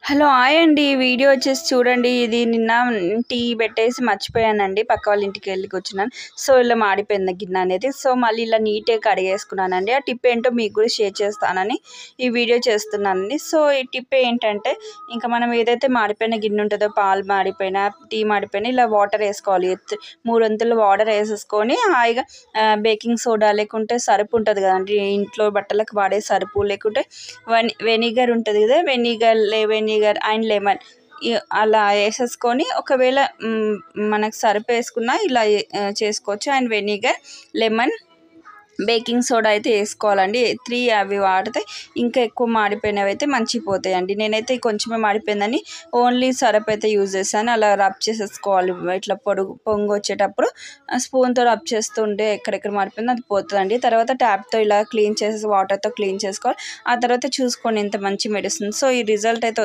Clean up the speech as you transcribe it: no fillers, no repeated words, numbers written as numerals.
Hello hi అండి. Video వచ్చేసి చూడండి. ఇది నిన్న టీ పెట్టేసి మర్చిపోయానండి. పక్క వాళ్ళ ఇంటికి వెళ్ళి కూర్చున్నాను. సో ఇలా మాడిపోయింది గిన్నె అనేది. సో మళ్ళీ ఇలా నీట్గా కడిగేసుకున్నానండి. ఆ టిప్ ఏంటో మీకు కూడా షేర్ చేస్తానని ఈ వీడియో చేస్తున్నానండి. సో ఈ టిప్ ఏంటంటే, ఇంకా మనం ఏదైతే మాడిపోయిన గిన్నె ఉంటుందో, పాలు మాడిపోయినా టీ మాడిపోయినా ఇలా వాటర్ వేసుకోవాలి. 3 వంతులు వాటర్ వేసేసుకొని హాయిగా బేకింగ్ సోడా లేకుంటే సరుపు ఉంటుంది కదండి, ఇంట్లో బట్టలకు వాడే సరుపు, లేకుంటే వెనిగర్ ఉంటుంది కదా, వెనిగర్ అండ్ లెమన్ అలా వేసేసుకొని, ఒకవేళ మనకు సరుపు వేసుకున్నా ఇలా చేసుకోవచ్చు. And vinegar, lemon, baking soda అయితే వేసుకోవాలండి. 3 అవి వాడితే ఇంకా ఎక్కువ మాడిపోయినవి అయితే మంచిపోతాయండి. నేనైతే కొంచెమే మాడిపోయిందని ఓన్లీ సరప్ అయితే యూజ్ చేశాను. అలా రబ్ చేసేసుకోవాలి. ఇట్లా పొంగు వచ్చేటప్పుడు స్పూన్తో రబ్ చేస్తుంటే ఎక్కడెక్కడ మాడిపోయిందో అది పోతుందండి. తర్వాత ట్యాప్తో ఇలా క్లీన్ చేసేసి వాటర్తో క్లీన్ చేసుకోవాలి. ఆ తర్వాత చూసుకోండి ఎంత మంచి మెడిసిన్. సో ఈ రిజల్ట్ అయితే